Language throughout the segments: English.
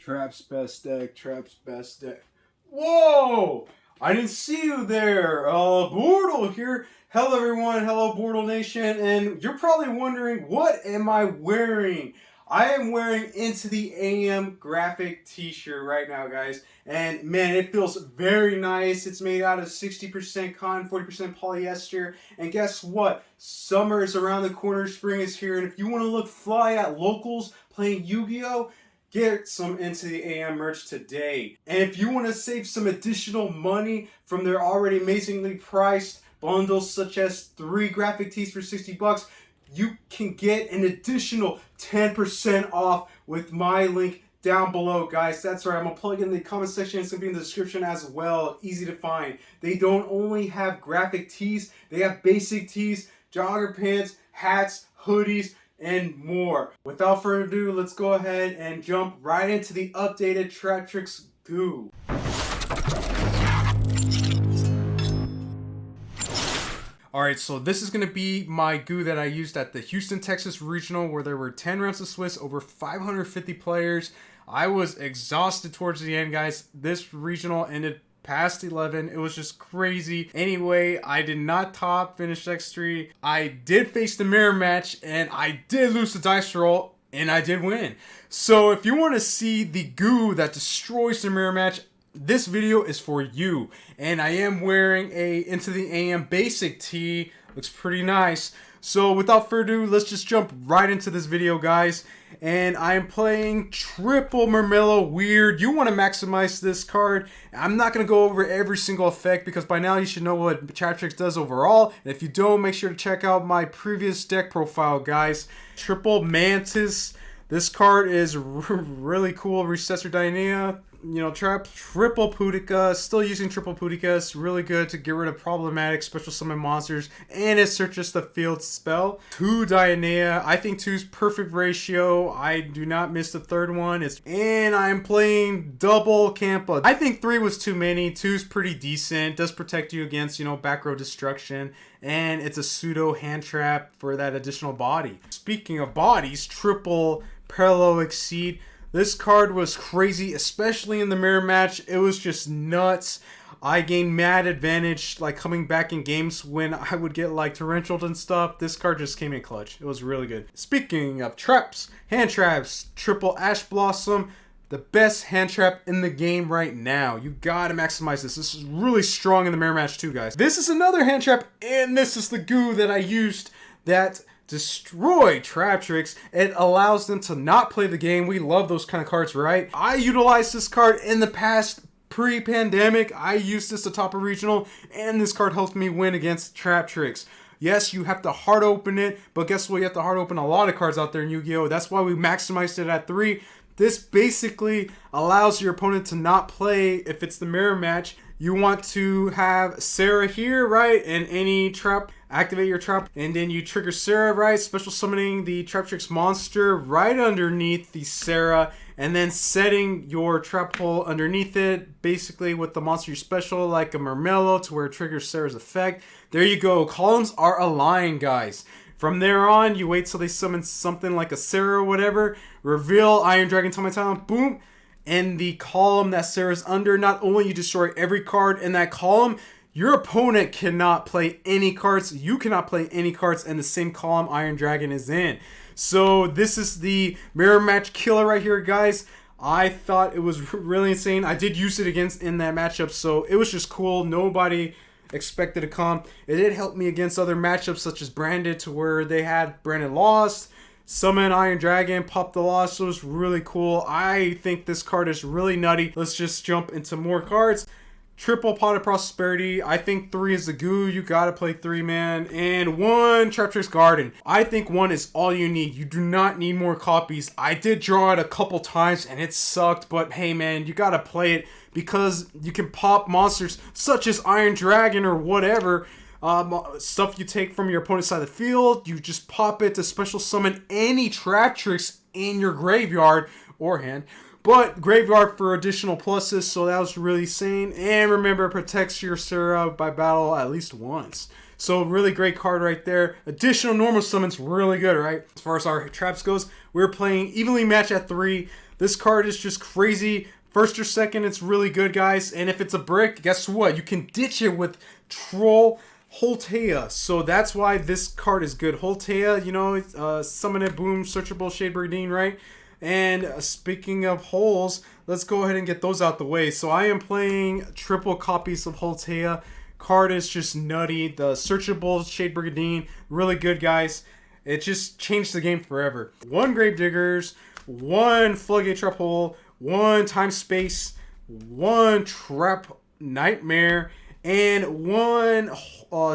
Trap's best deck, Trap's best deck. Whoa! I didn't see you there. Bortle here. Hello everyone, hello Bortle Nation, and you're probably wondering, what am I wearing? I am wearing Into the AM graphic t-shirt right now, guys. And man, it feels very nice. It's made out of 60% cotton, 40% polyester. And guess what? Summer is around the corner, spring is here, and if you want to look fly at locals playing Yu-Gi-Oh!, get some Into the AM merch today. And if you want to save some additional money from their already amazingly priced bundles such as 3 graphic tees for 60 bucks, you can get an additional 10% off with my link down below, guys. That's right, I'm gonna plug in the comment section. It's gonna be in the description as well. Easy to find. They don't only have graphic tees, they have basic tees, jogger pants, hats, hoodies, and more. Without further ado, let's go ahead and jump right into the updated Traptrix goo. Alright, so this is going to be my goo that I used at the Houston, Texas Regional, where there were 10 rounds of Swiss, over 550 players. I was exhausted towards the end, guys. This regional ended past 11. It was just crazy. Anyway, I did not top finish X3. I did face the mirror match, and I did lose the dice roll, and I did win. So if you want to see the goo that destroys the mirror match, this video is for you. And I am wearing a Into the AM basic tee. Looks pretty nice. So without further ado, let's just jump right into this video, guys. And I am playing Triple Mermello Weird. You want to maximize this card. I'm not going to go over every single effect because by now you should know what Traptrix does overall. And if you don't, make sure to check out my previous deck profile, guys. Triple Mantis. This card is really cool. Recessor Dynea. You know, triple Pudica, still using triple Pudica. It's really good to get rid of problematic special summon monsters, and it searches the field spell. 2 Dionea, I think 2's perfect ratio. I do not miss the third one. And I'm playing double Campa. I think 3 was too many. 2's pretty decent, does protect you against, you know, back row destruction, and it's a pseudo hand trap for that additional body. Speaking of bodies, triple Parallel Exceed. This card was crazy, especially in the mirror match. It was just nuts. I gained mad advantage, like coming back in games when I would get like torrential and stuff. This card just came in clutch. It was really good. Speaking of traps, hand traps, triple Ash Blossom, the best hand trap in the game right now. You gotta maximize this. This is really strong in the mirror match too, guys. This is another hand trap, and this is the goo that I used that destroy Traptrix. It allows them to not play the game. We love those kind of cards, right? I utilized this card in the past, pre-pandemic. I used this to top a regional, and this card helped me win against Traptrix. Yes, you have to hard open it, but guess what? You have to hard open a lot of cards out there in Yu-Gi-Oh! That's why we maximized it at 3. This basically allows your opponent to not play if it's the mirror match. You want to have Sarah here, right? And any trap, activate your trap, and then you trigger Sarah, right? Special summoning the Traptrix monster right underneath the Sarah, and then setting your trap hole underneath it, basically with the monster you special, like a Mermello, to where it triggers Sarah's effect. There you go. Columns are aligned, guys. From there on, you wait till they summon something like a Sarah or whatever, reveal Iron Dragon Tomaton, boom, and the column that Sarah's under, not only you destroy every card in that column, your opponent cannot play any cards, you cannot play any cards in the same column Iron Dragon is in. So this is the mirror match killer right here, guys. I thought it was really insane. I did use it against in that matchup, so it was just cool. Nobody expected to come. It did help me against other matchups such as Branded, to where they had Branded lost, summon Iron Dragon, pop the loss. So it was really cool. I think this card is really nutty. Let's just jump into more cards. Triple Pot of Prosperity. I think 3 is the goo. You gotta play 3, man. And 1 Traptrix Garden. I think 1 is all you need. You do not need more copies. I did draw it a couple times and it sucked, but hey man, you gotta play it because you can pop monsters such as Iron Dragon or whatever. Stuff you take from your opponent's side of the field. You just pop it to special summon any Traptrix in your graveyard or hand. But graveyard for additional pluses, so that was really insane. And remember, it protects your Sarah by battle at least once. So really great card right there. Additional normal summons, really good, right? As far as our traps goes, we're playing evenly matched at 3. This card is just crazy. First or second, it's really good, guys. And if it's a brick, guess what? You can ditch it with Troll Holtea. So that's why this card is good. Holtea, you know, summon it, boom, searchable Shade Brigandine, right? And speaking of holes, let's go ahead and get those out the way. So I am playing triple copies of Holtea. Card is just nutty. The searchable Shade Brigandine, really good, guys. It just changed the game forever. 1 Gravediggers, 1 Floodgate Trap Hole, 1 Time Space, 1 Trap Nightmare, and 1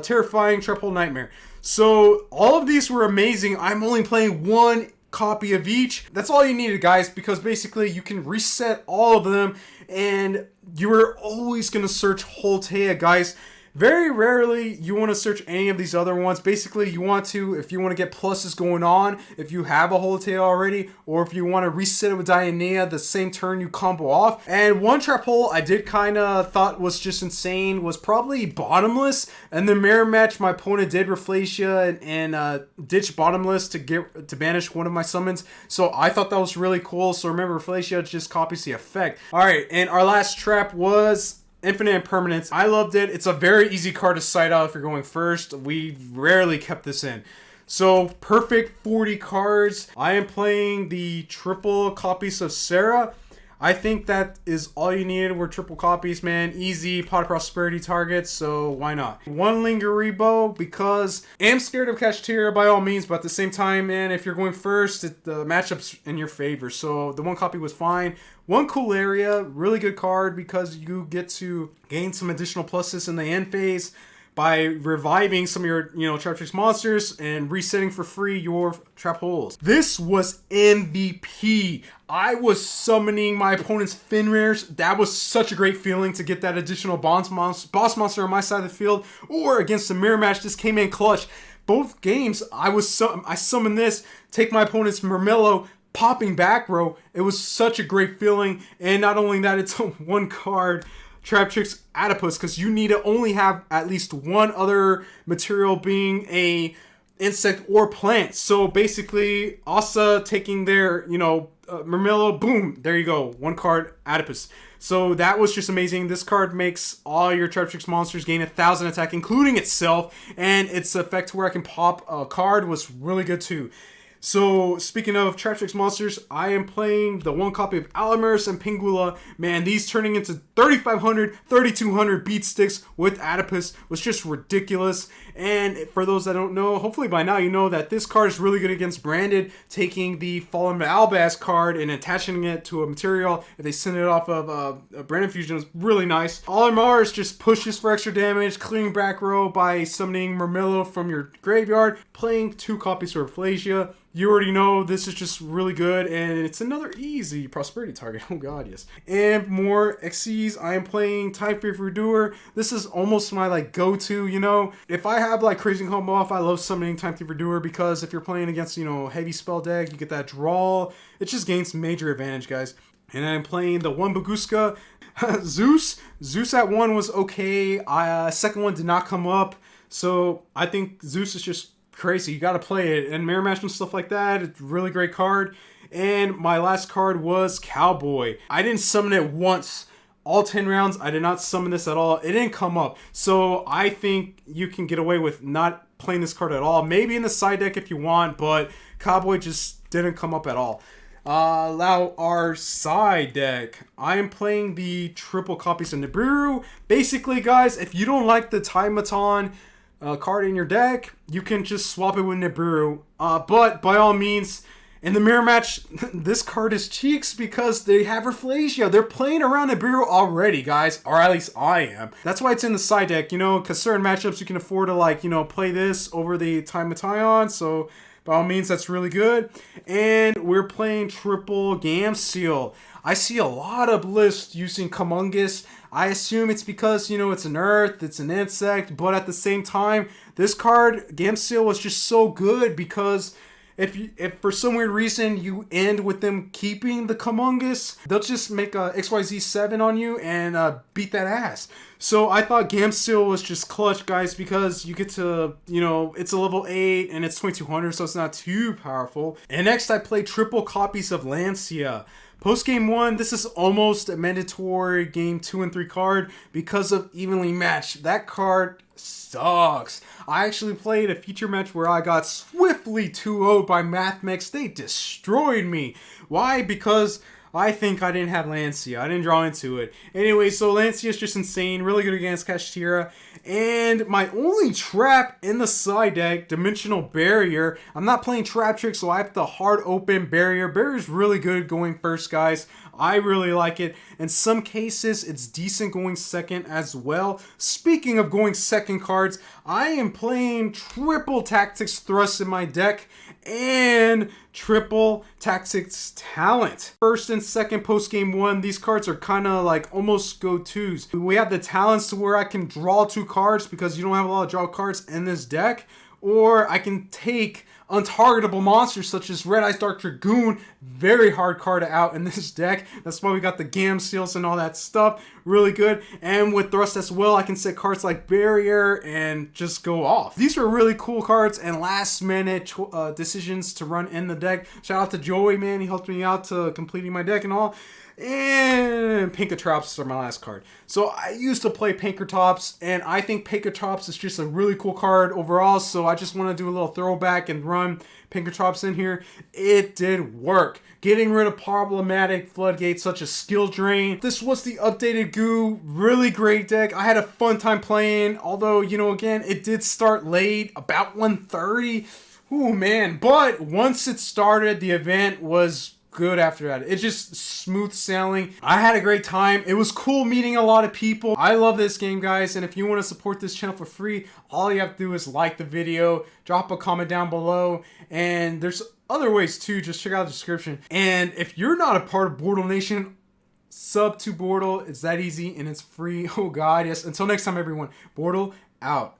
Terrifying Trap Hole Nightmare. So all of these were amazing. I'm only playing 1 copy of each. That's all you needed, guys, because basically you can reset all of them, and you're always going to search Holtea, guys. Very rarely you want to search any of these other ones. Basically, you want to, if you want to get pluses going on, if you have a Holtea already, or if you want to reset it with Dianea the same turn you combo off. And 1 trap hole I did kind of thought was just insane was probably Bottomless. And the mirror match, my opponent did Rafflesia and ditch Bottomless to banish one of my summons. So I thought that was really cool. So remember, Rafflesia just copies the effect. Alright, and our last trap was Infinite Impermanence. I loved it. It's a very easy card to side out if you're going first. We rarely kept this in. So, perfect 40 cards. I am playing the triple copies of Sarah. I think that is all you needed were triple copies, man. Easy Pot of Prosperity targets, so why not? 1 Lingeribo, because I'm scared of Kashtira by all means, but at the same time, man, if you're going first, the matchup's in your favor. So the 1 copy was fine. 1 Coolaria, really good card because you get to gain some additional pluses in the end phase by reviving some of your, Traptrix monsters and resetting for free your trap holes. This was MVP. I was summoning my opponent's Finrares. That was such a great feeling to get that additional boss monster on my side of the field, or against the mirror match. This came in clutch. Both games, I summoned this, take my opponent's Murmello, popping back row. It was such a great feeling, and not only that, it's a 1 card Traptrix Adipose, because you need to only have at least 1 other material being a insect or plant. So basically, Asa taking their, Murmello, boom, there you go, 1 card Adipose. So that was just amazing. This card makes all your Traptrix monsters gain 1,000 attack, including itself, and its effect where I can pop a card was really good too. So, speaking of Traptrix monsters, I am playing the 1 copy of Alamirus and Pingula. Man, these turning into 3,500, 3,200 beat sticks with Adipose was just ridiculous. And for those that don't know, hopefully by now you know that this card is really good against Branded, taking the Fallen Albaz card and attaching it to a material. If they send it off of a Branded Fusion, is really nice. Alamirus just pushes for extra damage, clearing back row by summoning Murmello from your graveyard, playing 2 copies of Rafflesia. You already know this is just really good, and it's another easy prosperity target. Oh god, yes. And more Xyz, I am playing Time Fear Doer. This is almost my go-to, If I have crazy combo off, I love summoning Time Fear Doer, because if you're playing against, heavy spell deck, you get that draw. It just gains major advantage, guys. And I'm playing the 1 Baguska. Zeus at 1 was okay. Second one did not come up. So I think Zeus is just crazy. You got to play it. And mirror match and stuff like that. It's a really great card. And my last card was Cowboy. I didn't summon it once. All 10 rounds, I did not summon this at all. It didn't come up. So I think you can get away with not playing this card at all. Maybe in the side deck if you want, but Cowboy just didn't come up at all. Allow our side deck. I am playing the triple copies of Nibiru. Basically, guys, if you don't like the Timaton card in your deck, you can just swap it with Nibiru. But by all means, in the mirror match, this card is cheeks because they have Rafflesia. They're playing around Nibiru already, guys. Or at least I am. That's why it's in the side deck, because certain matchups you can afford to play this over the Timaton. So by all means, that's really good. And we're playing triple Gamseel. I see a lot of lists using Kumungus. I assume it's because, it's an earth, it's an insect, but at the same time, this card, Gamseel, was just so good because if for some weird reason you end with them keeping the Kumungus, they'll just make a XYZ7 on you and beat that ass. So I thought Gamseel was just clutch, guys, because you get to, it's a level 8 and it's 2200, so it's not too powerful. And next I played triple copies of Lancia. Post game 1, this is almost a mandatory game 2 and 3 card because of evenly matched. That card sucks. I actually played a feature match where I got swiftly 2-0'd by Mathmex. They destroyed me. Why? Because I think I didn't have Lancia. I didn't draw into it. Anyway, so Lancia is just insane. Really good against Kashtira. And my only trap in the side deck, Dimensional Barrier. I'm not playing Traptrix, so I have the hard open Barrier. Barrier's really good going first, guys. I really like it. In some cases, it's decent going second as well. Speaking of going second cards, I am playing triple Tactics Thrust in my deck and triple Tactics Talent. First and second post game 1, these cards are kind of like almost go-tos. We have the talents to where I can draw 2 cards because you don't have a lot of draw cards in this deck, or I can take untargetable monsters such as Red Eyes Dark Dragoon. Very hard card out in this deck. That's why we got the Gam Seals and all that stuff. Really good. And with Thrust as well, I can set cards like Barrier and just go off. These were really cool cards and last minute decisions to run in the deck. Shout out to Joey, man. He helped me out to completing my deck and all. And Pinkertops are my last card. So I used to play Pinkertops, and I think Pinkertops is just a really cool card overall. So I just want to do a little throwback and run Pinkertops in here. It did work. Getting rid of problematic floodgates such as Skill Drain. This was the updated goo. Really great deck. I had a fun time playing. Although, you know, again, it did start late, about 1:30. Ooh, man. But once it started, the event was good after that. It's just smooth sailing. I had a great time. It was cool meeting a lot of people. I love this game, guys, and if you want to support this channel for free, all you have to do is like the video, drop a comment down below, and there's other ways too. Just check out the description. And if you're not a part of Bortle Nation, sub to Bortle. It's that easy and it's free. Oh god, yes. Until next time, everyone. Bortle out.